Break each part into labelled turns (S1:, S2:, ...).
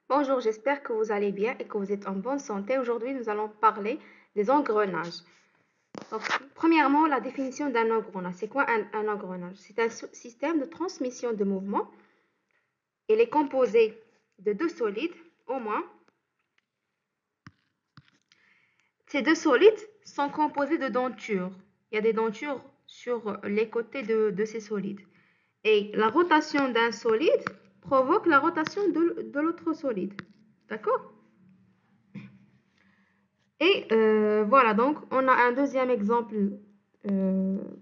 S1: Bonjour, j'espère que vous allez bien et que vous êtes en bonne santé. Aujourd'hui, nous allons parler des engrenages. Donc, premièrement, la définition d'un engrenage. C'est quoi un engrenage? C'est un système de transmission de mouvement. Il est composé de deux solides, au moins. Ces deux solides sont composés de dentures. Il y a des dentures sur les côtés de ces solides. Et la rotation d'un solide provoque la rotation de l'autre solide. D'accord? Et voilà, donc on a un deuxième exemple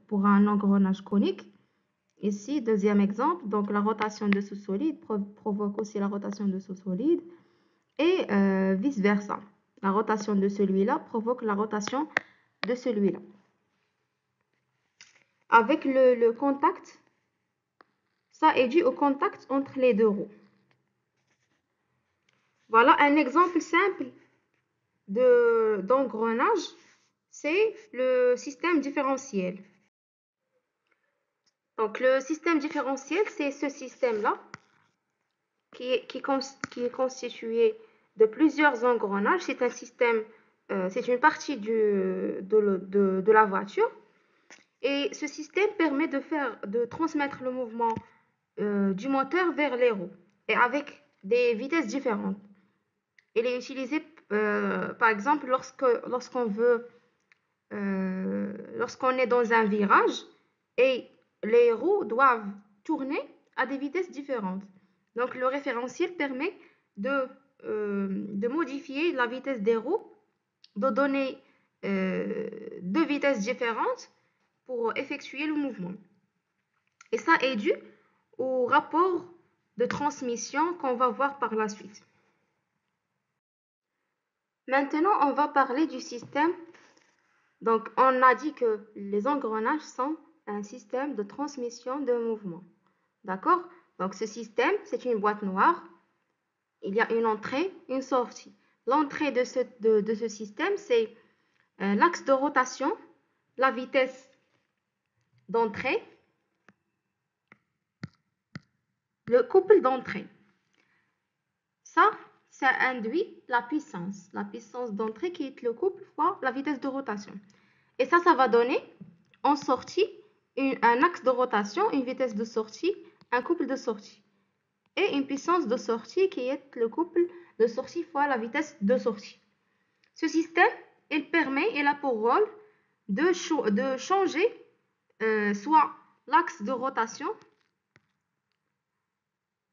S1: pour un engrenage conique. Ici, deuxième exemple, donc la rotation de ce solide provoque aussi la rotation de ce solide et vice-versa. La rotation de celui-là provoque la rotation de celui-là. Avec le contact, ça est dû au contact entre les deux roues. Voilà un exemple simple d'engrenage, c'est le système différentiel. Donc, le système différentiel, c'est ce système-là qui est constitué de plusieurs engrenages. C'est un système, c'est une partie de la voiture. Et ce système permet de transmettre le mouvement du moteur vers les roues et avec des vitesses différentes. Il est utilisé, par exemple, lorsqu'on est dans un virage et les roues doivent tourner à des vitesses différentes. Donc, le référentiel permet de modifier la vitesse des roues, de donner deux vitesses différentes pour effectuer le mouvement. Et ça est dû au rapport de transmission qu'on va voir par la suite. Maintenant, on va parler du système. Donc, on a dit que les engrenages sont un système de transmission de mouvement. D'accord? Donc, ce système, c'est une boîte noire. Il y a une entrée, une sortie. L'entrée de ce système, c'est l'axe de rotation, la vitesse d'entrée, le couple d'entrée. Ça induit la puissance d'entrée qui est le couple fois la vitesse de rotation. Et ça va donner en sortie un axe de rotation, une vitesse de sortie, un couple de sortie. Et une puissance de sortie qui est le couple de sortie fois la vitesse de sortie. Ce système, il a pour rôle de changer soit l'axe de rotation,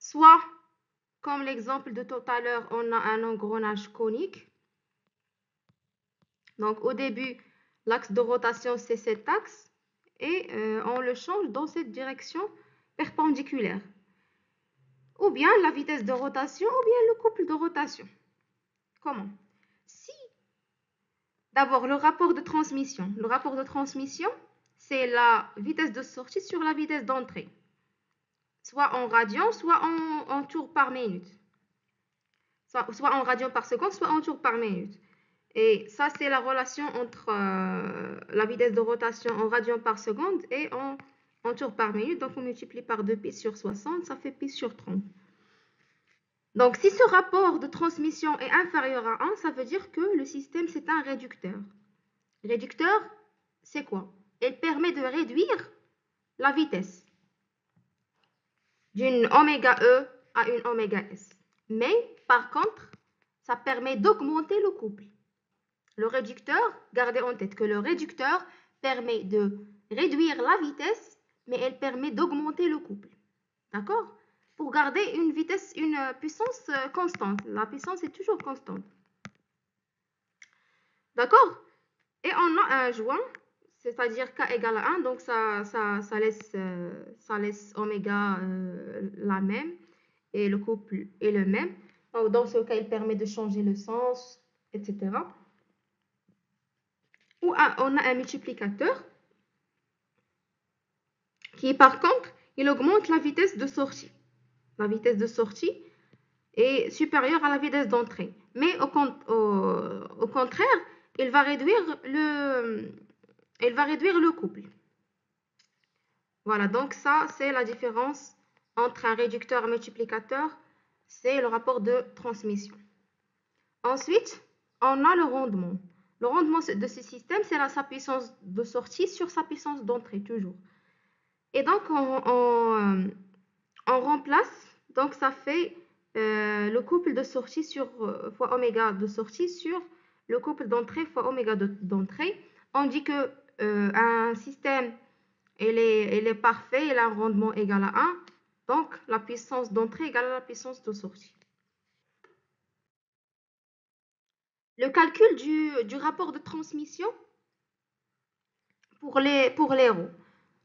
S1: soit, comme l'exemple de tout à l'heure, on a un engrenage conique. Donc au début, l'axe de rotation, c'est cet axe, et on le change dans cette direction perpendiculaire. Ou bien la vitesse de rotation, ou bien le couple de rotation. Comment? Si, d'abord, le rapport de transmission. Le rapport de transmission, c'est la vitesse de sortie sur la vitesse d'entrée. Soit en radians, soit en tours par minute. Soit en radians par seconde, soit en tours par minute. Et ça, c'est la relation entre la vitesse de rotation en radians par seconde et en tours par minute. Donc, on multiplie par 2 pi sur 60, ça fait pi sur 30. Donc, si ce rapport de transmission est inférieur à 1, ça veut dire que le système, c'est un réducteur. Réducteur, c'est quoi? Il permet de réduire la vitesse d'une oméga E à une oméga S. Mais, par contre, ça permet d'augmenter le couple. Le réducteur, gardez en tête que le réducteur permet de réduire la vitesse, mais elle permet d'augmenter le couple. D'accord? Pour garder une puissance constante. La puissance est toujours constante. D'accord? Et on a un joint, c'est-à-dire K égale à 1, donc ça laisse oméga la même, et le couple est le même. Donc, dans ce cas, il permet de changer le sens, etc. Ou on a un multiplicateur qui, par contre, il augmente la vitesse de sortie. La vitesse de sortie est supérieure à la vitesse d'entrée. Mais au contraire, il va réduire le couple. Voilà, donc ça, c'est la différence entre un réducteur et un multiplicateur c'est le rapport de transmission. Ensuite, on a le rendement. Le rendement de ce système, c'est sa puissance de sortie sur sa puissance d'entrée, toujours. Et donc, on remplace, donc ça fait le couple de sortie fois oméga de sortie sur le couple d'entrée fois oméga d'entrée. On dit que un système, il est parfait, il a un rendement égal à 1, donc la puissance d'entrée égale à la puissance de sortie. Le calcul du rapport de transmission pour les roues.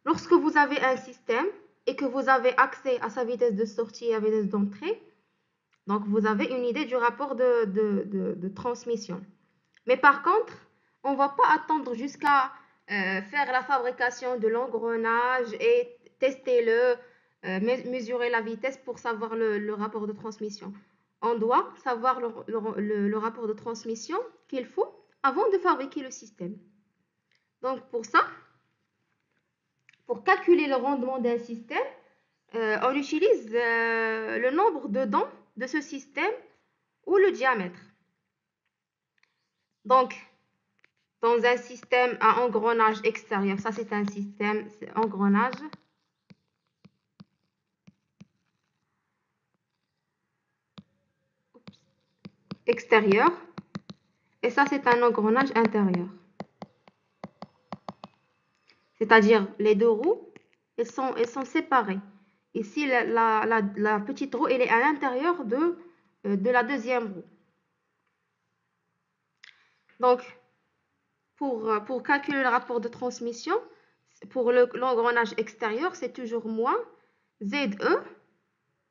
S1: Lorsque vous avez un système et que vous avez accès à sa vitesse de sortie et à sa vitesse d'entrée, donc vous avez une idée du rapport de transmission. Mais par contre, on ne va pas attendre jusqu'à faire la fabrication de l'engrenage et tester-le, mesurer la vitesse pour savoir le rapport de transmission. On doit savoir le rapport de transmission qu'il faut avant de fabriquer le système. Donc pour ça, pour calculer le rendement d'un système, on utilise le nombre de dents de ce système ou le diamètre. Donc, dans un système à engrenage extérieur, ça c'est un système engrenage extérieur et ça c'est un engrenage intérieur. C'est-à-dire les deux roues, elles sont séparées. Ici, la petite roue, elle est à l'intérieur de la deuxième roue. Donc, pour calculer le rapport de transmission, pour l'engrenage extérieur, c'est toujours moins ZE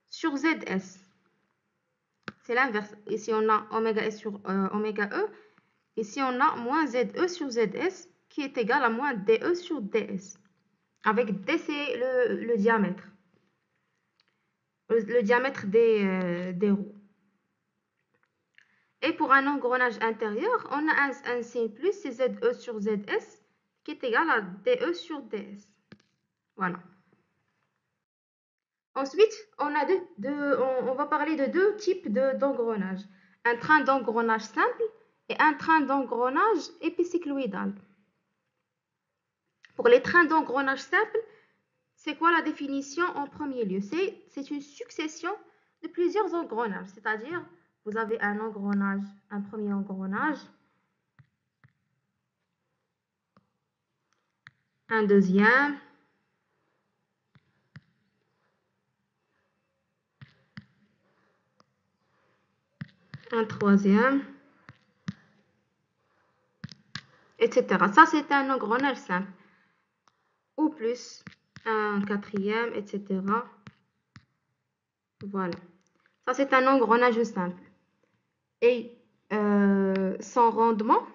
S1: sur ZS. C'est l'inverse. Ici, on a oméga S sur oméga E. Ici, on a moins ZE sur ZS qui est égal à moins DE sur DS. Avec D, c'est le diamètre. Le diamètre des roues. Et pour un engrenage intérieur, on a un signe plus, c'est ZE sur ZS, qui est égal à DE sur DS. Voilà. Ensuite, on va parler de deux types d'engrenage. Un train d'engrenage simple et un train d'engrenage épicycloïdal. Pour les trains d'engrenage simple, c'est quoi la définition en premier lieu? C'est une succession de plusieurs engrenages, c'est-à-dire vous avez un engrenage, un premier engrenage, un deuxième, un troisième, etc. Ça, c'est un engrenage simple. Ou plus, un quatrième, etc. Voilà. Ça, c'est un engrenage simple. Et son rendement,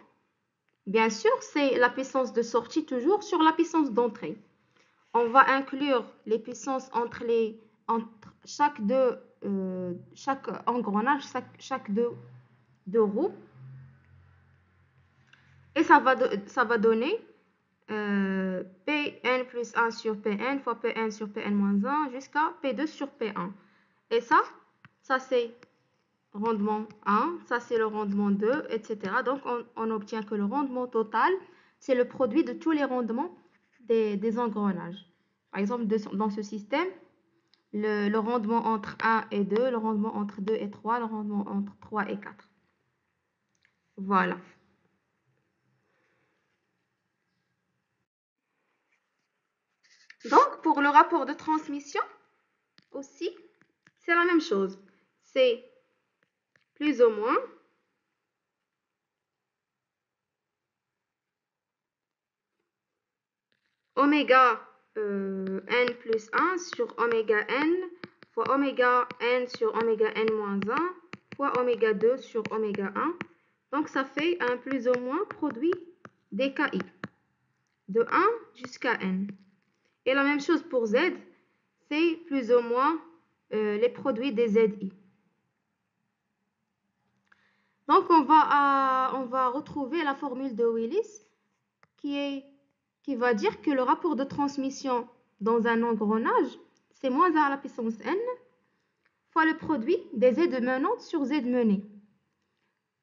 S1: bien sûr, c'est la puissance de sortie toujours sur la puissance d'entrée. On va inclure les puissances entre chaque engrenage, chaque deux roues. Et ça va donner Pn plus 1 sur Pn fois Pn sur Pn moins 1 jusqu'à P2 sur P1. Et ça c'est rendement 1, ça c'est le rendement 2, etc. Donc, on obtient que le rendement total, c'est le produit de tous les rendements des engrenages. Par exemple, dans ce système, le rendement entre 1 et 2, le rendement entre 2 et 3, le rendement entre 3 et 4. Voilà. Donc, pour le rapport de transmission, aussi, c'est la même chose. C'est plus ou moins oméga n plus 1 sur oméga n fois oméga n sur oméga n moins 1 fois oméga 2 sur oméga 1. Donc, ça fait un plus ou moins produit dki de 1 jusqu'à n. Et la même chose pour z, c'est plus ou moins les produits des zi. Donc, on va retrouver la formule de Willis qui va dire que le rapport de transmission dans un engrenage, c'est moins 1 à la puissance n fois le produit des Z menantes sur Z menées.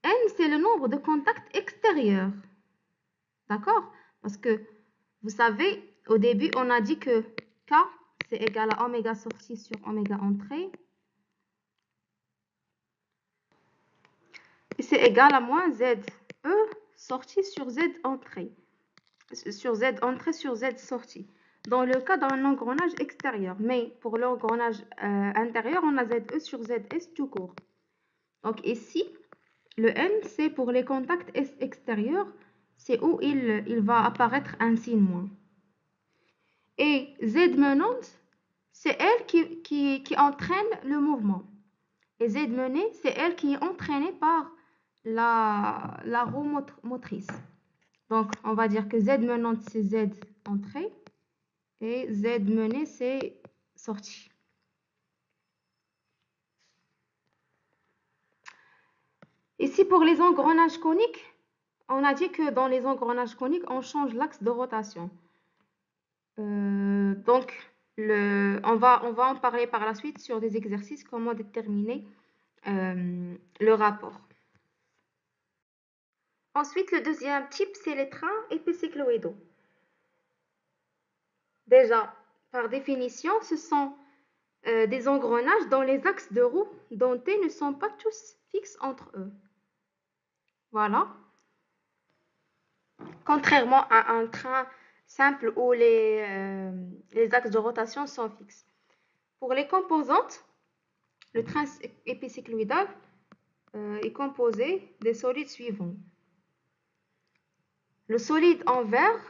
S1: N, c'est le nombre de contacts extérieurs. D'accord? Parce que, vous savez, au début, on a dit que K, c'est égal à oméga sortie sur oméga entrée. Et c'est égal à moins ZE sortie sur Z entrée. Sur Z entrée sur Z sortie. Dans le cas d'un engrenage extérieur. Mais pour l'engrenage intérieur, on a ZE sur ZS tout court. Donc ici, le N, c'est pour les contacts extérieurs. C'est où il va apparaître un signe moins. Et Z menante, c'est elle qui entraîne le mouvement. Et Z menée, c'est elle qui est entraînée par la roue motrice. Donc, on va dire que Z menante, c'est Z entrée. Et Z menée, c'est sortie. Ici, pour les engrenages coniques, on a dit que dans les engrenages coniques, on change l'axe de rotation. Donc, on va en parler par la suite sur des exercices, comment déterminer le rapport. Ensuite, le deuxième type, c'est les trains épicycloïdaux. Déjà, par définition, ce sont des engrenages dont les axes de roue dentés ne sont pas tous fixes entre eux. Voilà. Contrairement à un train simple où les axes de rotation sont fixes. Pour les composantes, le train épicycloïdal est composé des solides suivants. Le solide en vert,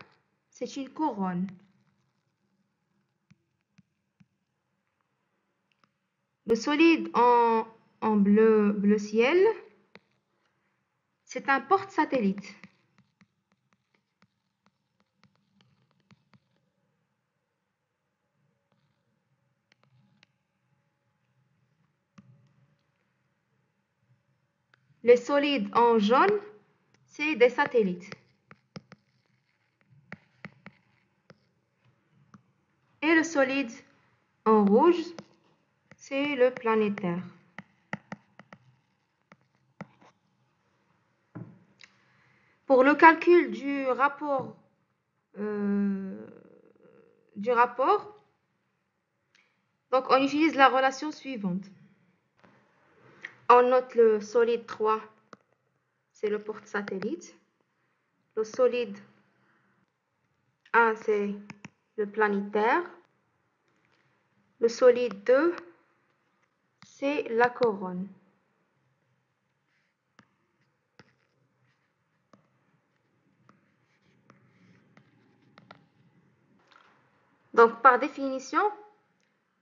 S1: c'est une couronne. Le solide en bleu ciel, c'est un porte-satellite. Les solides en jaune, c'est des satellites. Et le solide en rouge, c'est le planétaire. Pour le calcul du rapport, donc on utilise la relation suivante. On note le solide 3, c'est le porte-satellite. Le solide 1, c'est le planétaire. Le solide 2, c'est la couronne. Donc, par définition,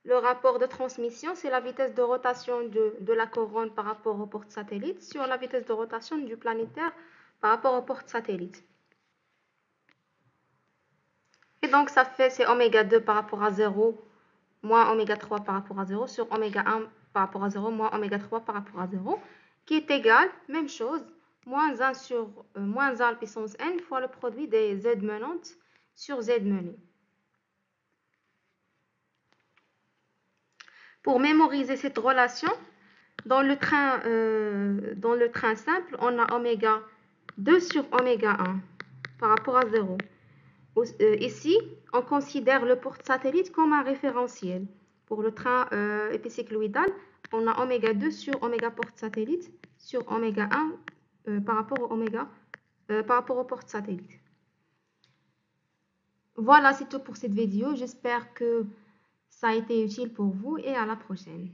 S1: le rapport de transmission, c'est la vitesse de rotation de la couronne par rapport au porte-satellite sur la vitesse de rotation du planétaire par rapport au porte-satellite. Et donc, ça fait, c'est oméga 2 par rapport à 0, moins oméga 3 par rapport à 0, sur oméga 1 par rapport à 0, moins oméga 3 par rapport à 0, qui est égal, même chose, moins 1 sur moins 1 à la puissance n fois le produit des Z menantes sur Z menées. Pour mémoriser cette relation, dans le train simple, on a oméga 2 sur oméga 1 par rapport à 0. Ici, on considère le porte-satellite comme un référentiel. Pour le train épicycloïdal, on a oméga 2 sur oméga porte-satellite sur oméga 1 par rapport au porte-satellite. Voilà, c'est tout pour cette vidéo. J'espère que ça a été utile pour vous et à la prochaine.